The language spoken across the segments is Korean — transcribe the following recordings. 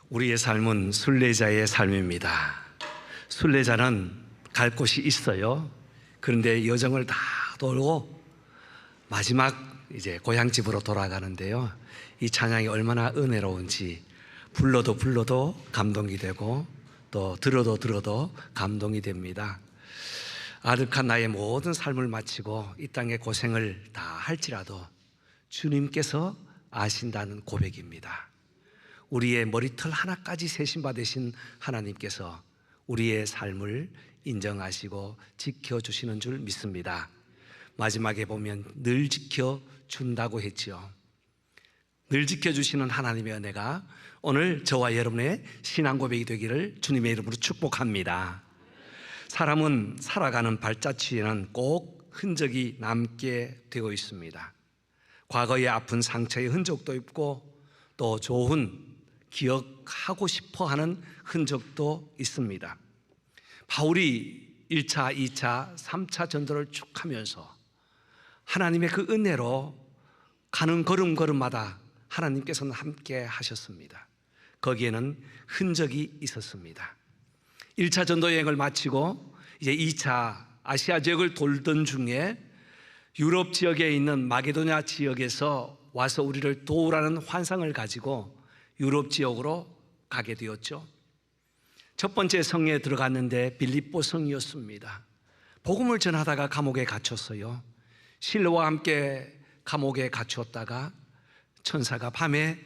우리의 삶은 순례자의 삶입니다. 순례자는 갈 곳이 있어요. 그런데 여정을 다 돌고 마지막 이제 고향집으로 돌아가는데요, 이 찬양이 얼마나 은혜로운지 불러도 감동이 되고 또 들어도 감동이 됩니다. 아득한 나의 모든 삶을 마치고 이 땅의 고생을 다 할지라도 주님께서 아신다는 고백입니다. 우리의 머리털 하나까지 세심받으신 하나님께서 우리의 삶을 인정하시고 지켜주시는 줄 믿습니다. 마지막에 보면 늘 지켜준다고 했죠. 늘 지켜주시는 하나님의 은혜가 오늘 저와 여러분의 신앙 고백이 되기를 주님의 이름으로 축복합니다. 사람은 살아가는 발자취에는 꼭 흔적이 남게 되어 있습니다. 과거의 아픈 상처의 흔적도 있고 또 좋은 기억하고 싶어 하는 흔적도 있습니다. 바울이 1차, 2차, 3차 전도를 쭉 하면서 하나님의 그 은혜로 가는 걸음걸음마다 하나님께서는 함께 하셨습니다. 거기에는 흔적이 있었습니다. 1차 전도 여행을 마치고 이제 2차 아시아 지역을 돌던 중에 유럽 지역에 있는 마게도냐 지역에서 와서 우리를 도우라는 환상을 가지고 유럽 지역으로 가게 되었죠. 첫 번째 성에 들어갔는데 빌립보 성이었습니다. 복음을 전하다가 감옥에 갇혔어요. 실로와 함께 감옥에 갇혔다가 천사가 밤에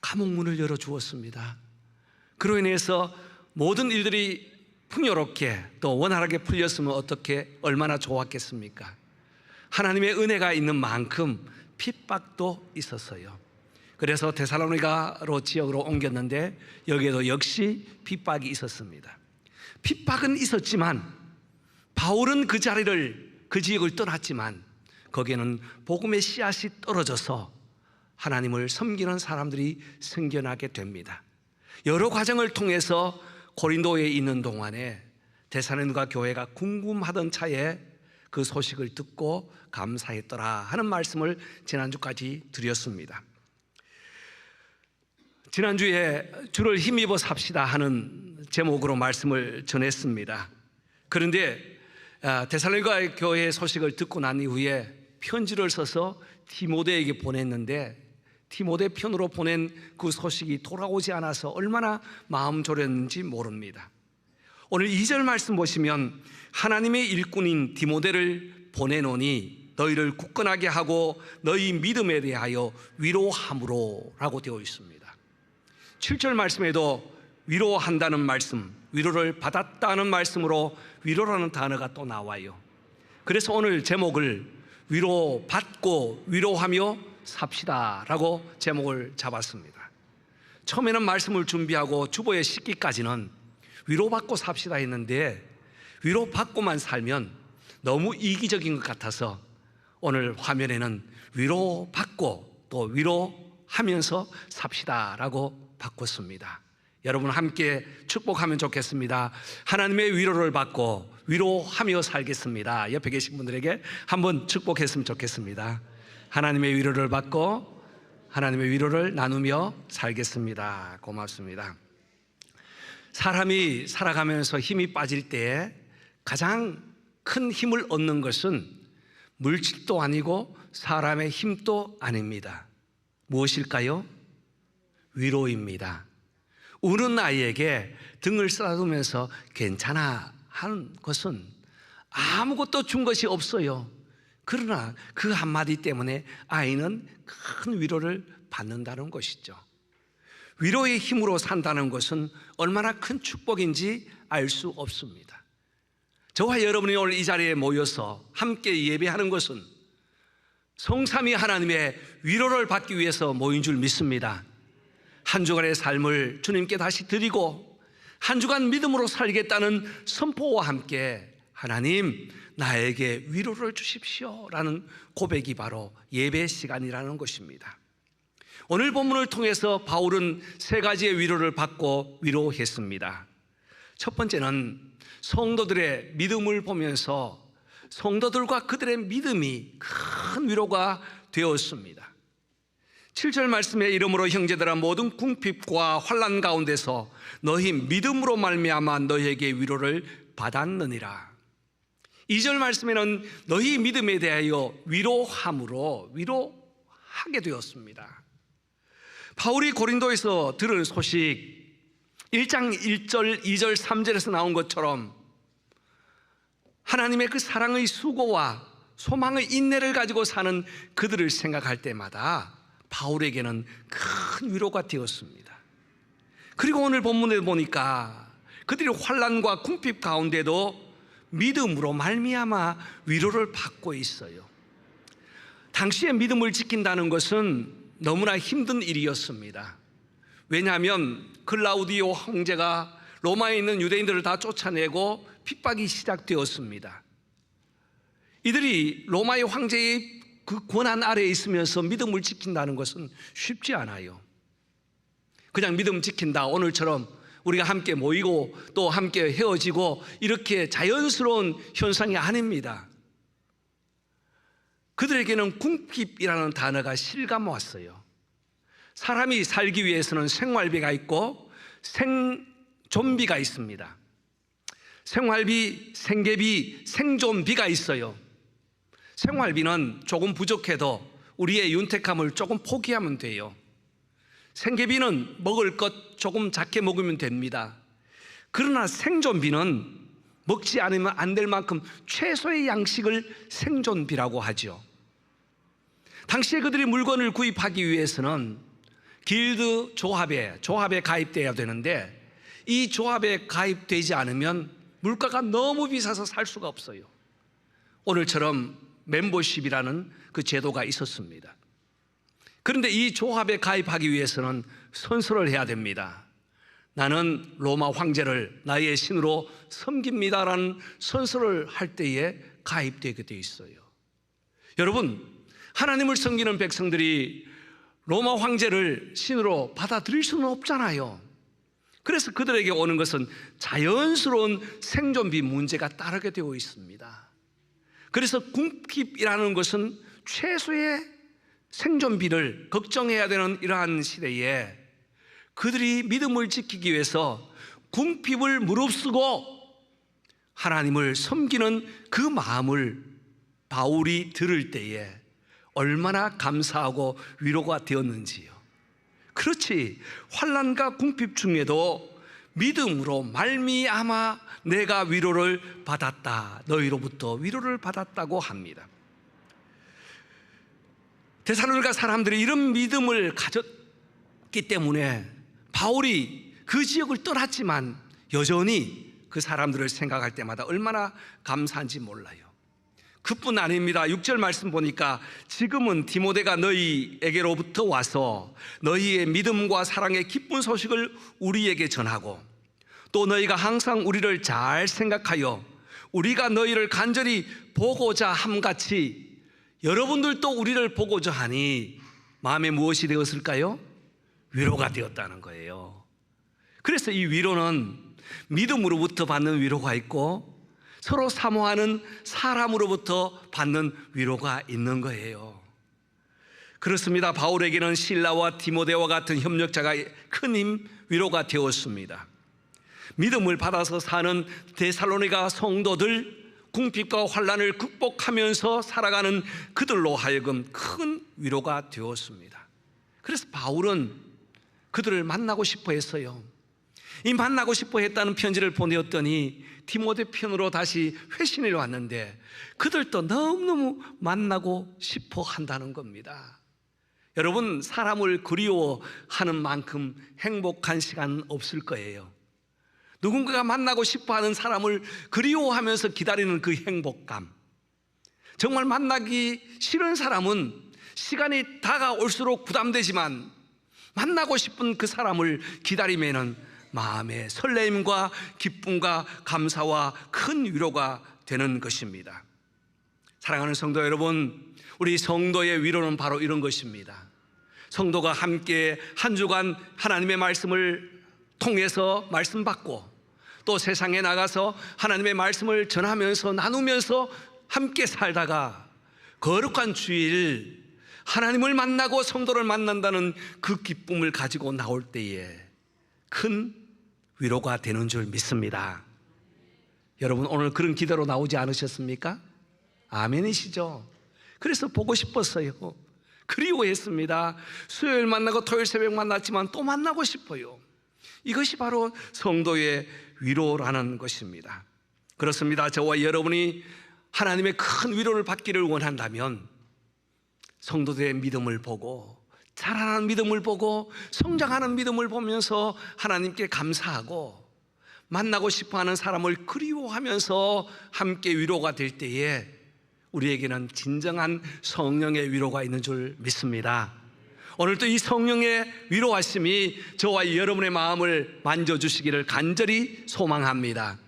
감옥 문을 열어주었습니다. 그로 인해서 모든 일들이 풍요롭게 또 원활하게 풀렸으면 어떻게 얼마나 좋았겠습니까? 하나님의 은혜가 있는 만큼 핍박도 있었어요. 그래서 데살로니가로 지역으로 옮겼는데 여기에도 역시 핍박이 있었습니다. 핍박은 있었지만 바울은 그 지역을 떠났지만 거기에는 복음의 씨앗이 떨어져서 하나님을 섬기는 사람들이 생겨나게 됩니다. 여러 과정을 통해서 고린도에 있는 동안에 데살로니가 교회가 궁금하던 차에 그 소식을 듣고 감사했더라 하는 말씀을 지난주까지 드렸습니다. 지난주에 주를 힘입어 삽시다 하는 제목으로 말씀을 전했습니다. 그런데 데살로니가 교회의 소식을 듣고 난 이후에 편지를 써서 디모데에게 보냈는데 디모데 편으로 보낸 그 소식이 돌아오지 않아서 얼마나 마음 졸였는지 모릅니다. 오늘 2절 말씀 보시면 하나님의 일꾼인 디모데를 보내노니 너희를 굳건하게 하고 너희 믿음에 대하여 위로함으로 라고 되어 있습니다. 7절 말씀에도 위로한다는 말씀, 위로를 받았다는 말씀으로 위로라는 단어가 또 나와요. 그래서 오늘 제목을 위로받고 위로하며 삽시다 라고 제목을 잡았습니다. 처음에는 말씀을 준비하고 주보에 싣기까지는 위로받고 삽시다 했는데 위로받고만 살면 너무 이기적인 것 같아서 오늘 화면에는 위로받고 또 위로하면서 삽시다 라고 바꿨습니다. 여러분 함께 축복하면 좋겠습니다. 하나님의 위로를 받고 위로하며 살겠습니다. 옆에 계신 분들에게 한번 축복했으면 좋겠습니다. 하나님의 위로를 받고 하나님의 위로를 나누며 살겠습니다. 고맙습니다. 사람이 살아가면서 힘이 빠질 때 가장 큰 힘을 얻는 것은 물질도 아니고 사람의 힘도 아닙니다. 무엇일까요? 위로입니다. 우는 아이에게 등을 쓰다듬으면서 괜찮아 하는 것은 아무것도 준 것이 없어요. 그러나 그 한마디 때문에 아이는 큰 위로를 받는다는 것이죠. 위로의 힘으로 산다는 것은 얼마나 큰 축복인지 알 수 없습니다. 저와 여러분이 오늘 이 자리에 모여서 함께 예배하는 것은 성삼위 하나님의 위로를 받기 위해서 모인 줄 믿습니다. 한 주간의 삶을 주님께 다시 드리고 한 주간 믿음으로 살겠다는 선포와 함께 하나님 나에게 위로를 주십시오 라는 고백이 바로 예배 시간이라는 것입니다. 오늘 본문을 통해서 바울은 세 가지의 위로를 받고 위로했습니다. 첫 번째는 성도들의 믿음을 보면서 성도들과 그들의 믿음이 큰 위로가 되었습니다. 7절 말씀에 이러므로 형제들아 모든 궁핍과 환난 가운데서 너희 믿음으로 말미암아 너희에게 위로를 받았느니라. 2절 말씀에는 너희 믿음에 대하여 위로함으로 위로하게 되었습니다. 바울이 고린도에서 들은 소식 1장 1절, 2절, 3절에서 나온 것처럼 하나님의 그 사랑의 수고와 소망의 인내를 가지고 사는 그들을 생각할 때마다 바울에게는 큰 위로가 되었습니다. 그리고 오늘 본문에 보니까 그들이 환난과 궁핍 가운데도 믿음으로 말미암아 위로를 받고 있어요. 당시에 믿음을 지킨다는 것은 너무나 힘든 일이었습니다. 왜냐하면 클라우디오 황제가 로마에 있는 유대인들을 다 쫓아내고 핍박이 시작되었습니다. 이들이 로마의 황제의 그 권한 아래에 있으면서 믿음을 지킨다는 것은 쉽지 않아요. 그냥 믿음 지킨다, 오늘처럼 우리가 함께 모이고 또 함께 헤어지고 이렇게 자연스러운 현상이 아닙니다. 그들에게는 궁핍이라는 단어가 실감 왔어요. 사람이 살기 위해서는 생활비가 있고 생존비가 있습니다. 생활비, 생계비, 생존비가 있어요. 생활비는 조금 부족해도 우리의 윤택함을 조금 포기하면 돼요. 생계비는 먹을 것 조금 작게 먹으면 됩니다. 그러나 생존비는 먹지 않으면 안 될 만큼 최소의 양식을 생존비라고 하죠. 당시에 그들이 물건을 구입하기 위해서는 길드 조합에 가입돼야 되는데 이 조합에 가입되지 않으면 물가가 너무 비싸서 살 수가 없어요. 오늘처럼 멤버십이라는 그 제도가 있었습니다. 그런데 이 조합에 가입하기 위해서는 선서를 해야 됩니다. 나는 로마 황제를 나의 신으로 섬깁니다라는 선서를 할 때에 가입되게 돼 있어요. 여러분, 하나님을 섬기는 백성들이 로마 황제를 신으로 받아들일 수는 없잖아요. 그래서 그들에게 오는 것은 자연스러운 생존비 문제가 따르게 되어 있습니다. 그래서 궁핍이라는 것은 최소의 생존비를 걱정해야 되는 이러한 시대에 그들이 믿음을 지키기 위해서 궁핍을 무릅쓰고 하나님을 섬기는 그 마음을 바울이 들을 때에 얼마나 감사하고 위로가 되었는지요. 그렇지, 환난과 궁핍 중에도 믿음으로 말미암아 내가 위로를 받았다, 너희로부터 위로를 받았다고 합니다. 데살로니가 사람들이 이런 믿음을 가졌기 때문에 바울이 그 지역을 떠났지만 여전히 그 사람들을 생각할 때마다 얼마나 감사한지 몰라요. 그뿐 아닙니다. 6절 말씀 보니까 지금은 디모데가 너희에게로부터 와서 너희의 믿음과 사랑의 기쁜 소식을 우리에게 전하고 또 너희가 항상 우리를 잘 생각하여 우리가 너희를 간절히 보고자 함같이 여러분들도 우리를 보고자 하니 마음에 무엇이 되었을까요? 위로가 되었다는 거예요. 그래서 이 위로는 믿음으로부터 받는 위로가 있고 서로 사모하는 사람으로부터 받는 위로가 있는 거예요. 그렇습니다. 바울에게는 실라와 디모데와 같은 협력자가 큰 힘 위로가 되었습니다. 믿음을 받아서 사는 데살로니가 성도들, 궁핍과 환난을 극복하면서 살아가는 그들로 하여금 큰 위로가 되었습니다. 그래서 바울은 그들을 만나고 싶어 했어요. 이 만나고 싶어 했다는 편지를 보내었더니 디모데 편으로 다시 회신을 왔는데 그들도 너무너무 만나고 싶어 한다는 겁니다. 여러분, 사람을 그리워하는 만큼 행복한 시간은 없을 거예요. 누군가가 만나고 싶어하는 사람을 그리워하면서 기다리는 그 행복감, 정말 만나기 싫은 사람은 시간이 다가올수록 부담되지만 만나고 싶은 그 사람을 기다리면은 마음의 설레임과 기쁨과 감사와 큰 위로가 되는 것입니다. 사랑하는 성도 여러분, 우리 성도의 위로는 바로 이런 것입니다. 성도가 함께 한 주간 하나님의 말씀을 통해서 말씀 받고 또 세상에 나가서 하나님의 말씀을 전하면서 나누면서 함께 살다가 거룩한 주일 하나님을 만나고 성도를 만난다는 그 기쁨을 가지고 나올 때에 큰 위로가 되는 줄 믿습니다. 여러분, 오늘 그런 기도로 나오지 않으셨습니까? 아멘이시죠? 그래서 보고 싶었어요. 그리워했습니다. 수요일 만나고 토요일 새벽 만났지만 또 만나고 싶어요. 이것이 바로 성도의 위로라는 것입니다. 그렇습니다. 저와 여러분이 하나님의 큰 위로를 받기를 원한다면 성도들의 믿음을 보고, 자라나는 믿음을 보고, 성장하는 믿음을 보면서 하나님께 감사하고, 만나고 싶어하는 사람을 그리워하면서 함께 위로가 될 때에 우리에게는 진정한 성령의 위로가 있는 줄 믿습니다. 오늘도 이 성령의 위로하심이 저와 여러분의 마음을 만져주시기를 간절히 소망합니다.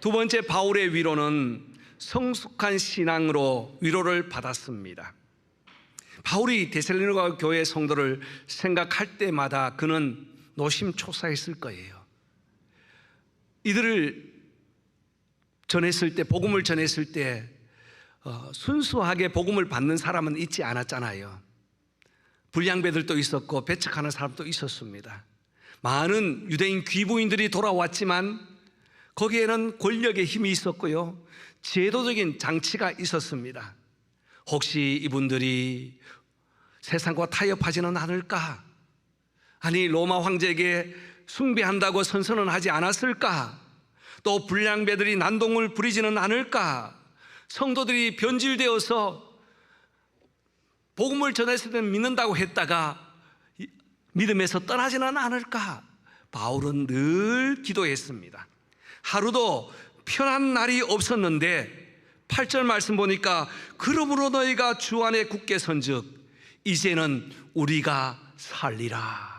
두 번째, 바울의 위로는 성숙한 신앙으로 위로를 받았습니다. 바울이 데살로니가 교회 성도를 생각할 때마다 그는 노심초사했을 거예요. 이들을 전했을 때, 복음을 전했을 때 순수하게 복음을 받는 사람은 있지 않았잖아요. 불량배들도 있었고 배척하는 사람도 있었습니다. 많은 유대인 귀부인들이 돌아왔지만 거기에는 권력의 힘이 있었고요, 제도적인 장치가 있었습니다. 혹시 이분들이 세상과 타협하지는 않을까? 아니, 로마 황제에게 숭배한다고 선선은 하지 않았을까? 또 불량배들이 난동을 부리지는 않을까? 성도들이 변질되어서 복음을 전했을 때는 믿는다고 했다가 믿음에서 떠나지는 않을까? 바울은 늘 기도했습니다. 하루도 편한 날이 없었는데 8절 말씀 보니까 그러므로 너희가 주 안에 굳게 선즉 이제는 우리가 살리라.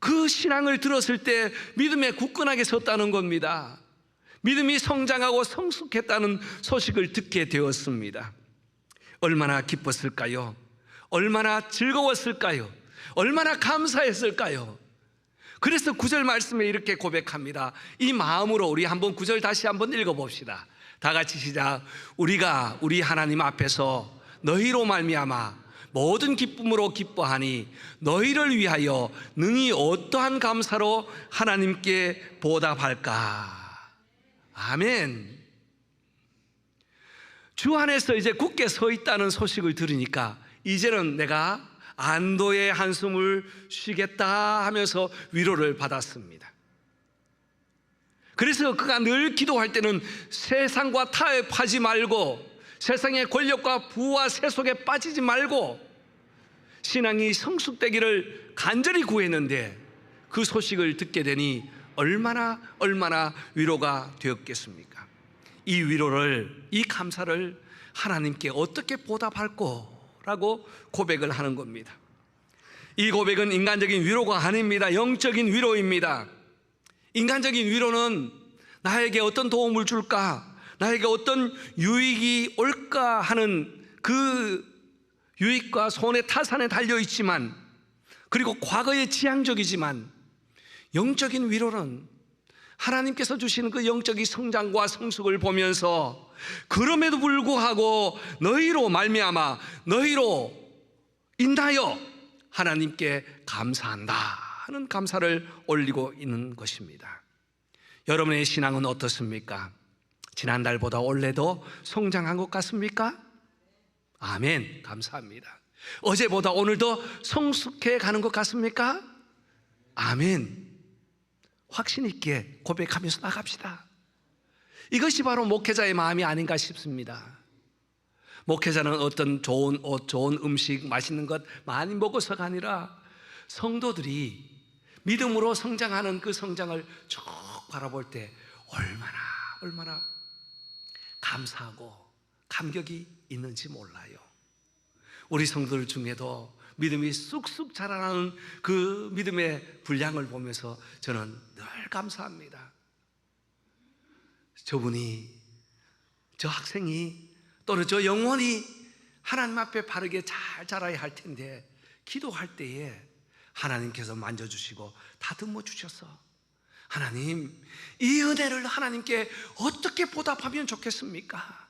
그 신앙을 들었을 때 믿음에 굳건하게 섰다는 겁니다. 믿음이 성장하고 성숙했다는 소식을 듣게 되었습니다. 얼마나 기뻤을까요? 얼마나 즐거웠을까요? 얼마나 감사했을까요? 그래서 9절 말씀에 이렇게 고백합니다. 이 마음으로 우리 한번 9절 다시 한번 읽어봅시다. 다 같이 시작. 우리가 우리 하나님 앞에서 너희로 말미암아 모든 기쁨으로 기뻐하니 너희를 위하여 능히 어떠한 감사로 하나님께 보답할까. 아멘. 주 안에서 이제 굳게 서 있다는 소식을 들으니까 이제는 내가 안도의 한숨을 쉬겠다 하면서 위로를 받았습니다. 그래서 그가 늘 기도할 때는 세상과 타협하지 말고, 세상의 권력과 부와 세속에 빠지지 말고 신앙이 성숙되기를 간절히 구했는데 그 소식을 듣게 되니 얼마나 위로가 되었겠습니까? 이 위로를, 이 감사를 하나님께 어떻게 보답할 거라고 고백을 하는 겁니다. 이 고백은 인간적인 위로가 아닙니다. 영적인 위로입니다. 인간적인 위로는 나에게 어떤 도움을 줄까, 나에게 어떤 유익이 올까 하는 그 유익과 손해 타산에 달려있지만, 그리고 과거에 지향적이지만, 영적인 위로는 하나님께서 주시는 그 영적인 성장과 성숙을 보면서 그럼에도 불구하고 너희로 말미암아, 너희로 인하여 하나님께 감사한다 하는 감사를 올리고 있는 것입니다. 여러분의 신앙은 어떻습니까? 지난달보다 올해도 성장한 것 같습니까? 아멘, 감사합니다. 어제보다 오늘도 성숙해 가는 것 같습니까? 아멘. 확신 있게 고백하면서 나갑시다. 이것이 바로 목회자의 마음이 아닌가 싶습니다. 목회자는 어떤 좋은 옷, 좋은 음식, 맛있는 것 많이 먹어서가 아니라 성도들이 믿음으로 성장하는 그 성장을 쭉 바라볼 때 얼마나 감사하고 감격이 있는지 몰라요. 우리 성도들 중에도 믿음이 쑥쑥 자라나는 그 믿음의 분량을 보면서 저는 늘 감사합니다. 저분이, 저 학생이, 또는 저 영혼이 하나님 앞에 바르게 잘 자라야 할 텐데 기도할 때에 하나님께서 만져주시고 다듬어 주셔서, 하나님, 이 은혜를 하나님께 어떻게 보답하면 좋겠습니까?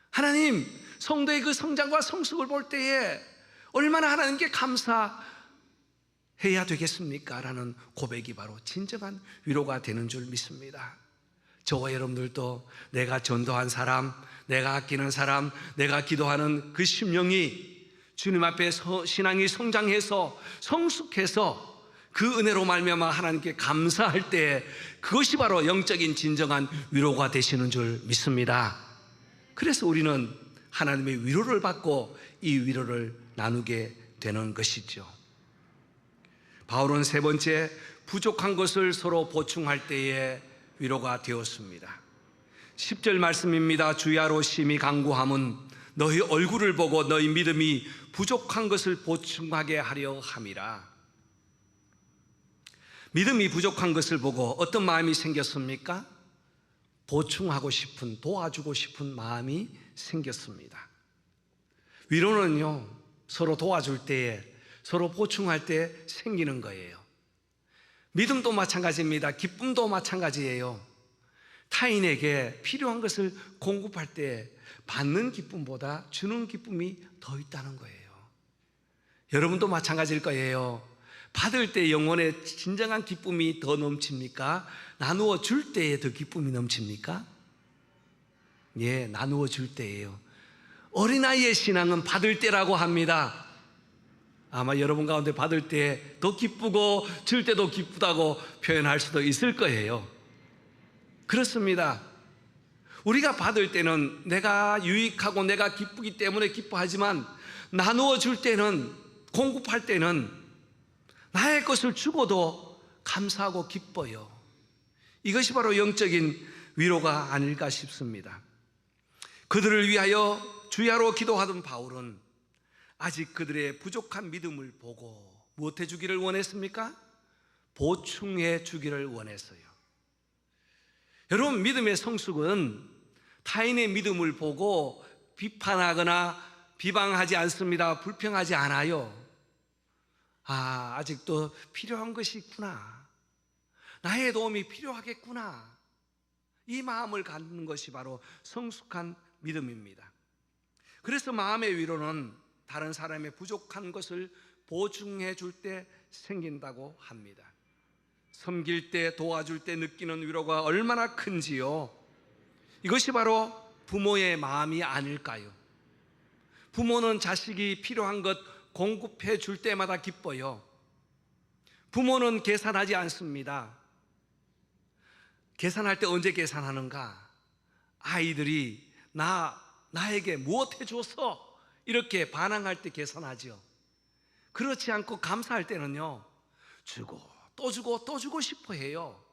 하나님, 성도의 그 성장과 성숙을 볼 때에 얼마나 하나님께 감사해야 되겠습니까? 라는 고백이 바로 진정한 위로가 되는 줄 믿습니다. 저와 여러분들도 내가 전도한 사람, 내가 아끼는 사람, 내가 기도하는 그 심령이 주님 앞에 신앙이 성장해서 성숙해서 그 은혜로 말미암아 하나님께 감사할 때 그것이 바로 영적인 진정한 위로가 되시는 줄 믿습니다. 그래서 우리는 하나님의 위로를 받고 이 위로를 나누게 되는 것이죠. 바울은 세 번째, 부족한 것을 서로 보충할 때에 위로가 되었습니다. 10절 말씀입니다. 주야로 심히 간구함은 너희 얼굴을 보고 너희 믿음이 부족한 것을 보충하게 하려 함이라. 믿음이 부족한 것을 보고 어떤 마음이 생겼습니까? 보충하고 싶은, 도와주고 싶은 마음이 생겼습니다. 위로는요, 서로 도와줄 때에, 서로 보충할 때 생기는 거예요. 믿음도 마찬가지입니다. 기쁨도 마찬가지예요. 타인에게 필요한 것을 공급할 때 받는 기쁨보다 주는 기쁨이 더 있다는 거예요. 여러분도 마찬가지일 거예요. 받을 때 영혼의 진정한 기쁨이 더 넘칩니까? 나누어 줄 때에 더 기쁨이 넘칩니까? 예, 나누어 줄 때예요. 어린아이의 신앙은 받을 때라고 합니다. 아마 여러분 가운데 받을 때 더 기쁘고 줄 때도 기쁘다고 표현할 수도 있을 거예요. 그렇습니다. 우리가 받을 때는 내가 유익하고 내가 기쁘기 때문에 기뻐하지만 나누어 줄 때는, 공급할 때는 나의 것을 주고도 감사하고 기뻐요. 이것이 바로 영적인 위로가 아닐까 싶습니다. 그들을 위하여 주야로 기도하던 바울은 아직 그들의 부족한 믿음을 보고 무엇해 주기를 원했습니까? 보충해 주기를 원했어요. 여러분, 믿음의 성숙은 타인의 믿음을 보고 비판하거나 비방하지 않습니다. 불평하지 않아요. 아직도 필요한 것이 있구나, 나의 도움이 필요하겠구나, 이 마음을 갖는 것이 바로 성숙한 믿음입니다. 그래서 마음의 위로는 다른 사람의 부족한 것을 보충해 줄 때 생긴다고 합니다. 섬길 때, 도와줄 때 느끼는 위로가 얼마나 큰지요. 이것이 바로 부모의 마음이 아닐까요? 부모는 자식이 필요한 것 공급해 줄 때마다 기뻐요. 부모는 계산하지 않습니다. 계산할 때 언제 계산하는가? 아이들이 나에게 무엇 해줘서 이렇게 반항할 때 계산하죠. 그렇지 않고 감사할 때는요, 주고 또 주고 또 주고 싶어 해요.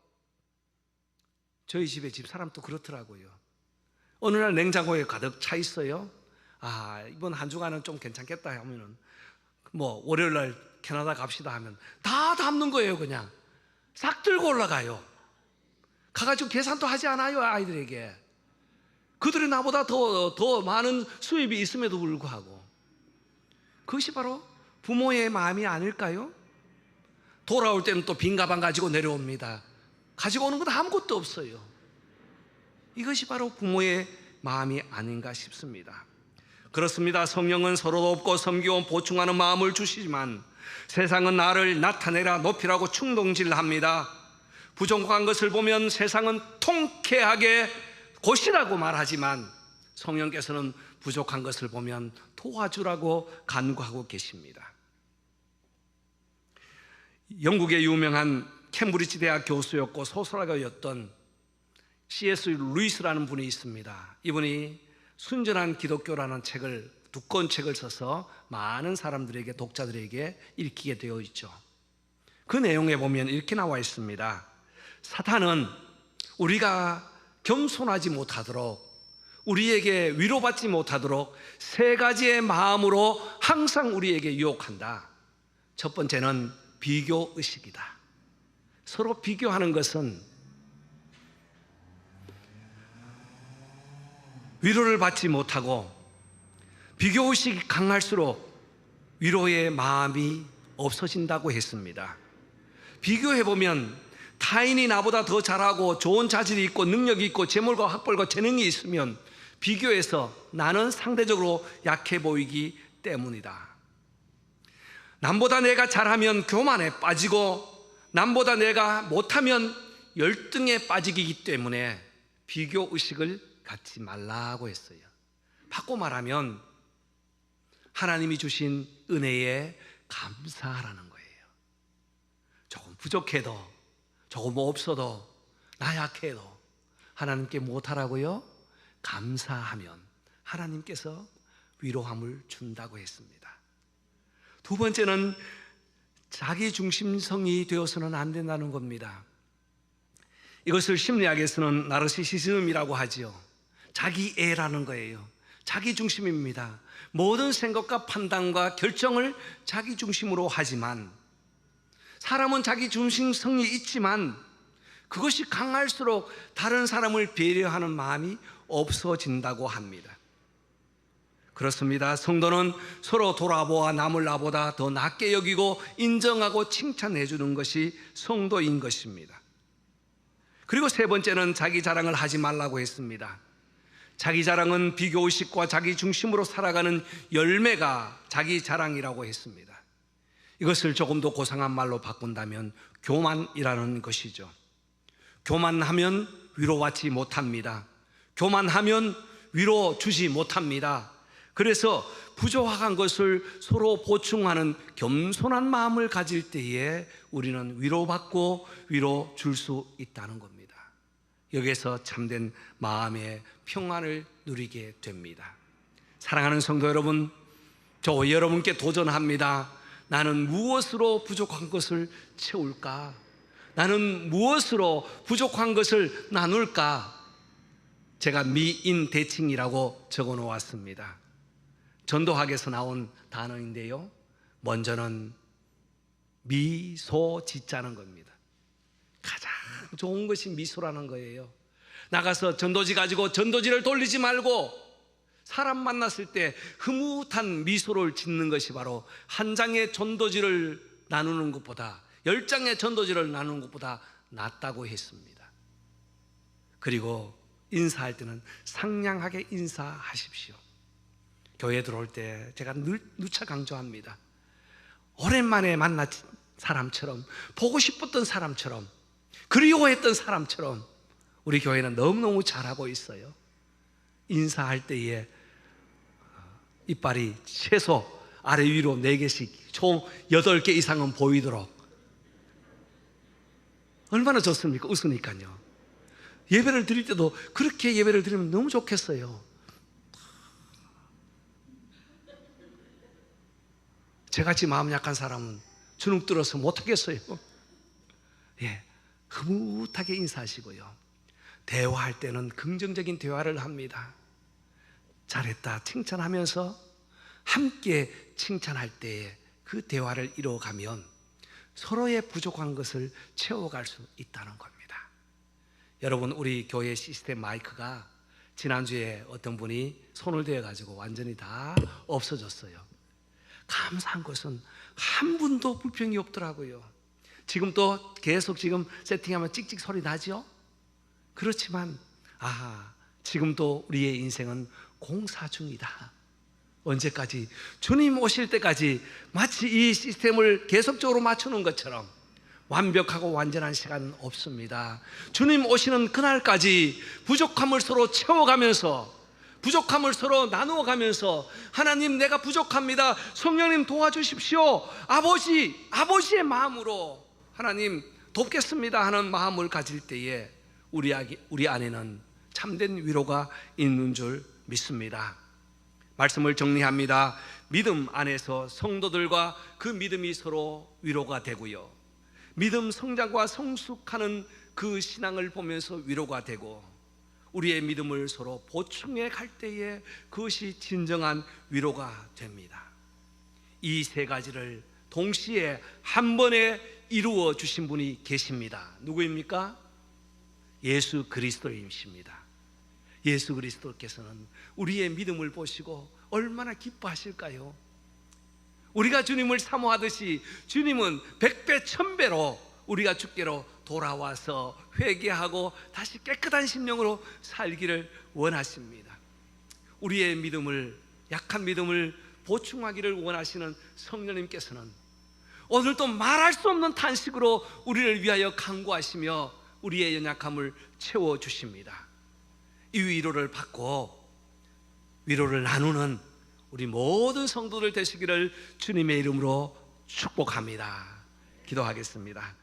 저희 집에 집사람도 그렇더라고요. 어느 날 냉장고에 가득 차 있어요. 이번 한 주간은 좀 괜찮겠다 하면은 월요일 날 캐나다 갑시다 하면 다 담는 거예요. 그냥 싹 들고 올라가요. 가가지고 계산도 하지 않아요. 아이들에게. 그들이 나보다 더 많은 수입이 있음에도 불구하고. 그것이 바로 부모의 마음이 아닐까요? 돌아올 때는 또 빈 가방 가지고 내려옵니다. 가지고 오는 건 아무것도 없어요. 이것이 바로 부모의 마음이 아닌가 싶습니다. 그렇습니다. 성령은 서로 돕고 섬기고 보충하는 마음을 주시지만 세상은 나를 나타내라 높이라고 충동질합니다. 부족한 것을 보면 세상은 통쾌하게 곧이라고 말하지만 성령께서는 부족한 것을 보면 도와주라고 간구하고 계십니다. 영국의 유명한 캠브리지 대학 교수였고 소설가였던 C.S. 루이스라는 분이 있습니다. 이분이 순전한 기독교라는 책을, 두꺼운 책을 써서 많은 사람들에게, 독자들에게 읽히게 되어 있죠. 그 내용에 보면 이렇게 나와 있습니다. 사탄은 우리가 겸손하지 못하도록, 우리에게 위로받지 못하도록 세 가지의 마음으로 항상 우리에게 유혹한다. 첫 번째는 비교의식이다. 서로 비교하는 것은 위로를 받지 못하고, 비교의식이 강할수록 위로의 마음이 없어진다고 했습니다. 비교해보면 타인이 나보다 더 잘하고 좋은 자질이 있고 능력이 있고 재물과 학벌과 재능이 있으면 비교해서 나는 상대적으로 약해 보이기 때문이다. 남보다 내가 잘하면 교만에 빠지고 남보다 내가 못하면 열등에 빠지기 때문에 비교 의식을 갖지 말라고 했어요. 바꿔 말하면 하나님이 주신 은혜에 감사하라는 거예요. 조금 부족해도, 조금 없어도, 나약해도 하나님께 못하라고요? 감사하면 하나님께서 위로함을 준다고 했습니다. 두 번째는 자기 중심성이 되어서는 안 된다는 겁니다. 이것을 심리학에서는 나르시시즘이라고 하지요. 자기애라는 거예요. 자기 중심입니다. 모든 생각과 판단과 결정을 자기 중심으로 하지만, 사람은 자기 중심성이 있지만 그것이 강할수록 다른 사람을 배려하는 마음이 없어진다고 합니다. 그렇습니다. 성도는 서로 돌아보아 남을 나보다 더 낫게 여기고 인정하고 칭찬해 주는 것이 성도인 것입니다. 그리고 세 번째는 자기 자랑을 하지 말라고 했습니다. 자기 자랑은 비교의식과 자기 중심으로 살아가는 열매가 자기 자랑이라고 했습니다. 이것을 조금 더 고상한 말로 바꾼다면 교만이라는 것이죠. 교만하면 위로받지 못합니다. 교만하면 위로 주지 못합니다. 그래서 부족한 것을 서로 보충하는 겸손한 마음을 가질 때에 우리는 위로받고 위로 줄 수 있다는 겁니다. 여기에서 참된 마음의 평안을 누리게 됩니다. 사랑하는 성도 여러분, 저 여러분께 도전합니다. 나는 무엇으로 부족한 것을 채울까? 나는 무엇으로 부족한 것을 나눌까? 제가 미인 대칭이라고 적어 놓았습니다. 전도학에서 나온 단어인데요, 먼저는 미소 짓자는 겁니다. 가장 좋은 것이 미소라는 거예요. 나가서 전도지 가지고 전도지를 돌리지 말고 사람 만났을 때 흐뭇한 미소를 짓는 것이 바로 한 장의 전도지를 나누는 것보다 10장의 전도지를 나누는 것보다 낫다고 했습니다. 그리고 인사할 때는 상냥하게 인사하십시오. 교회 들어올 때 제가 누차 강조합니다. 오랜만에 만난 사람처럼, 보고 싶었던 사람처럼, 그리워했던 사람처럼 우리 교회는 너무너무 잘하고 있어요. 인사할 때에 이빨이 최소 아래 위로 4개씩 총 8개 이상은 보이도록. 얼마나 좋습니까? 웃으니까요. 예배를 드릴 때도 그렇게 예배를 드리면 너무 좋겠어요. 저같이 마음 약한 사람은 주눅 들어서 못하겠어요. 예, 흐뭇하게 인사하시고요. 대화할 때는 긍정적인 대화를 합니다. 잘했다 칭찬하면서 함께 칭찬할 때에 그 대화를 이뤄가면 서로의 부족한 것을 채워갈 수 있다는 겁니다. 여러분, 우리 교회 시스템 마이크가 지난주에 어떤 분이 손을 대어가지고 완전히 다 없어졌어요. 감사한 것은 한 분도 불평이 없더라고요. 지금 또 계속 지금 세팅하면 찍찍 소리 나죠? 그렇지만 지금도 우리의 인생은 공사 중이다. 언제까지? 주님 오실 때까지 마치 이 시스템을 계속적으로 맞추는 것처럼 완벽하고 완전한 시간은 없습니다. 주님 오시는 그날까지 부족함을 서로 채워가면서, 부족함을 서로 나누어가면서, 하나님 내가 부족합니다, 성령님 도와주십시오, 아버지의 마음으로 하나님 돕겠습니다 하는 마음을 가질 때에 우리 안에는 참된 위로가 있는 줄 믿습니다. 말씀을 정리합니다. 믿음 안에서 성도들과 그 믿음이 서로 위로가 되고요, 믿음 성장과 성숙하는 그 신앙을 보면서 위로가 되고, 우리의 믿음을 서로 보충해 갈 때에 그것이 진정한 위로가 됩니다. 이 세 가지를 동시에 한 번에 이루어 주신 분이 계십니다. 누구입니까? 예수 그리스도이십니다. 예수 그리스도께서는 우리의 믿음을 보시고 얼마나 기뻐하실까요? 우리가 주님을 사모하듯이 주님은 100배 1000배로 우리가 주께로 돌아와서 회개하고 다시 깨끗한 심령으로 살기를 원하십니다. 우리의 믿음을, 약한 믿음을 보충하기를 원하시는 성령님께서는 오늘도 말할 수 없는 탄식으로 우리를 위하여 간구하시며 우리의 연약함을 채워주십니다. 이 위로를 받고 위로를 나누는 우리 모든 성도들 되시기를 주님의 이름으로 축복합니다. 기도하겠습니다.